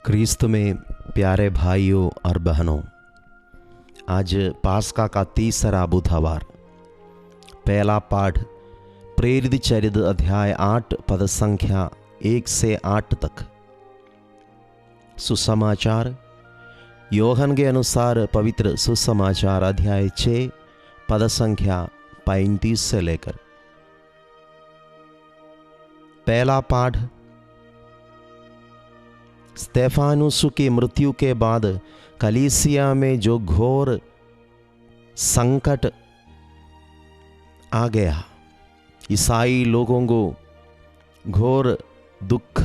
क्रिस्त में प्यारे भाइयों और बहनों, आज पास्का का तीसरा बुधवार। पहला पाठ प्रेरित चरित अध्याय 8 पद संख्या 1 से 8 तक। सुसमाचार योहन के अनुसार पवित्र सुसमाचार अध्याय 6 पद संख्या 35 से लेकर। पहला पाठ स्तेफानुस की मृत्यु के बाद कलीसिया में जो घोर संकट आ गया, ईसाई लोगों को घोर दुख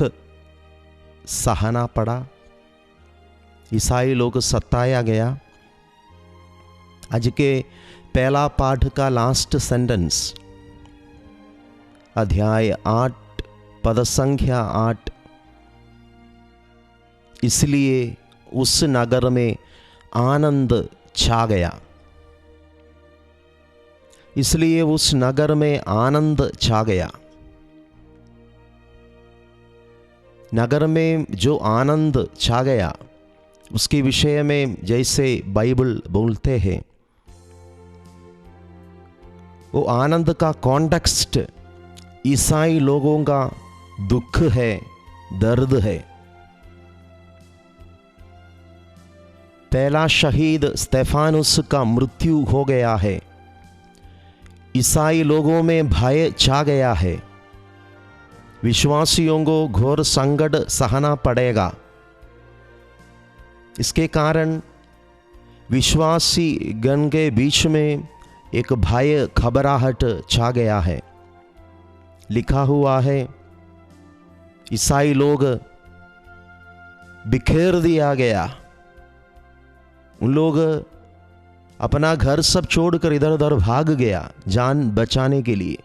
सहना पड़ा, ईसाई लोग सताया गया। आज के पहला पाठ का लास्ट सेंटेंस अध्याय 8 पद संख्या 8, इसलिए उस नगर में आनंद छा गया। इसलिए उस नगर में आनंद छा गया। नगर में जो आनंद छा गया उसके विषय में जैसे बाइबल बोलते हैं, वो आनंद का कॉन्टेक्स्ट ईसाई लोगों का दुख है, दर्द है। पहला शहीद स्तेफानुस का मृत्यु हो गया है। ईसाई लोगों में भय छा गया है। विश्वासियों को घोर संकट सहना पड़ेगा। इसके कारण विश्वासी गण के बीच में एक भय घबराहट छा गया है। लिखा हुआ है, ईसाई लोग बिखेर दिया गया। उन लोग अपना घर सब छोड़कर इधर उधर भाग गया जान बचाने के लिए।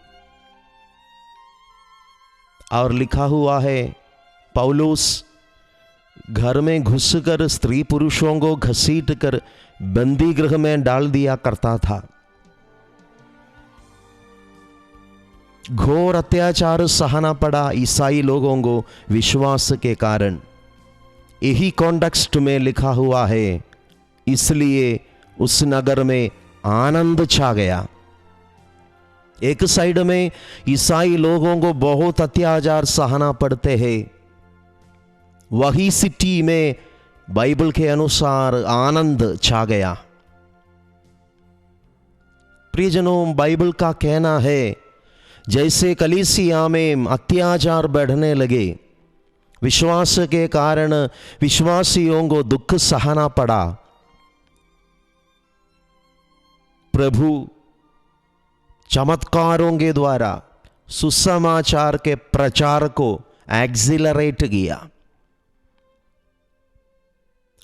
और लिखा हुआ है, पौलुस घर में घुसकर स्त्री पुरुषों को घसीट कर बंदी गृह में डाल दिया करता था। घोर अत्याचार सहना पड़ा ईसाई लोगों को विश्वास के कारण। यही कॉन्टेक्स्ट में लिखा हुआ है, इसलिए उस नगर में आनंद छा गया। एक साइड में ईसाई लोगों को बहुत अत्याचार सहना पड़ते हैं, वही सिटी में बाइबल के अनुसार आनंद छा गया। प्रियजनों, बाइबल का कहना है, जैसे कलीसिया में अत्याचार बढ़ने लगे, विश्वास के कारण विश्वासियों को दुख सहना पड़ा, प्रभु चमत्कारों के द्वारा सुसमाचार के प्रचार को एक्सिलरेट किया।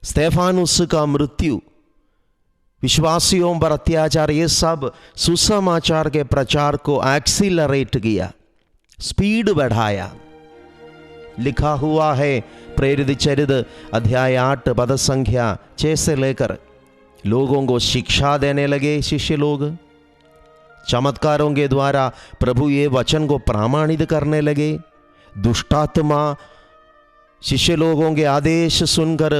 स्तेफानुस का मृत्यु, विश्वासियों पर अत्याचार, ये सब सुसमाचार के प्रचार को एक्सिलरेट किया, स्पीड बढ़ाया। लिखा हुआ है प्रेरित चरित अध्याय 8 पद संख्या 6 से लेकर। लोगों को शिक्षा देने लगे शिष्य लोग। चमत्कारों के द्वारा प्रभु ये वचन को प्रमाणित करने लगे। दुष्टात्मा शिष्य लोगों के आदेश सुनकर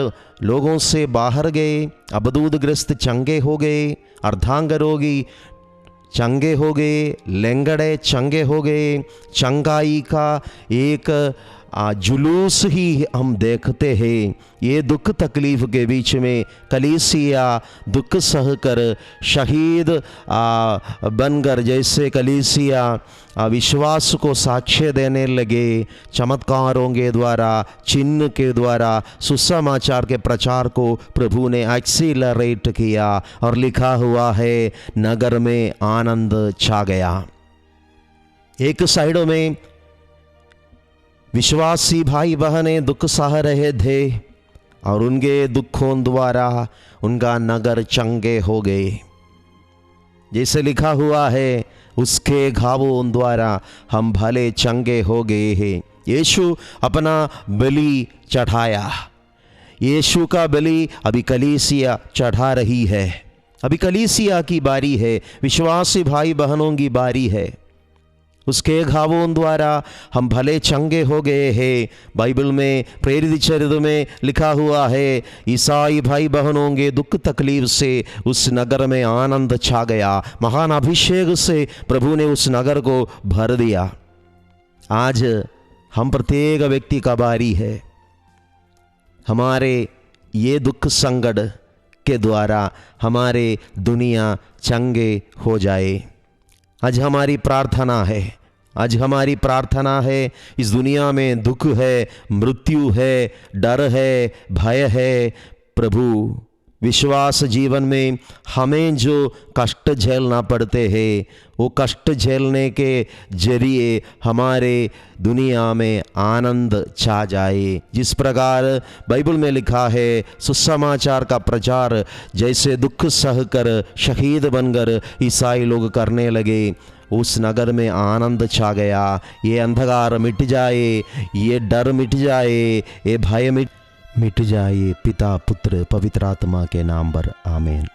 लोगों से बाहर गए। अबदूदग्रस्त चंगे हो गए, अर्धांग रोगी चंगे हो गए, लेंगड़े चंगे हो गए। चंगाई का एक जुलूस ही हम देखते हैं। ये दुख तकलीफ के बीच में कलीसिया दुख सहकर शहीद बनकर, जैसे कलीसिया विश्वास को साक्ष्य देने लगे, चमत्कारों के द्वारा, चिन्ह के द्वारा सुसमाचार के प्रचार को प्रभु ने एक्सीलरेट किया। और लिखा हुआ है, नगर में आनंद छा गया। एक साइड में विश्वासी भाई बहनें दुख सह रहे थे और उनके दुखों द्वारा उनका नगर चंगे हो गए। जैसे लिखा हुआ है, उसके घावों द्वारा हम भले चंगे हो गए हैं। यीशु अपना बलि चढ़ाया। यीशु का बलि अभी कलीसिया चढ़ा रही है। अभी कलीसिया की बारी है, विश्वासी भाई बहनों की बारी है। उसके घावों द्वारा हम भले चंगे हो गए हैं। बाइबल में प्रेरित चरित्र में लिखा हुआ है, ईसाई भाई बहनों के दुख तकलीफ से उस नगर में आनंद छा गया। महान अभिषेक से प्रभु ने उस नगर को भर दिया। आज हम प्रत्येक व्यक्ति का बारी है, हमारे ये दुख संकट के द्वारा हमारे दुनिया चंगे हो जाए। आज हमारी प्रार्थना है, आज हमारी प्रार्थना है, इस दुनिया में दुख है, मृत्यु है, डर है, भय है। प्रभु विश्वास जीवन में हमें जो कष्ट झेलना पड़ते हैं, वो कष्ट झेलने के जरिए हमारे दुनिया में आनंद छा जाए। जिस प्रकार बाइबल में लिखा है, सुसमाचार का प्रचार जैसे दुख सहकर शहीद बनकर ईसाई लोग करने लगे, उस नगर में आनंद छा गया। ये अंधकार मिट जाए, ये डर मिट जाए, ये भय मिट जाए। पिता पुत्र पवित्र आत्मा के नाम पर आमीन।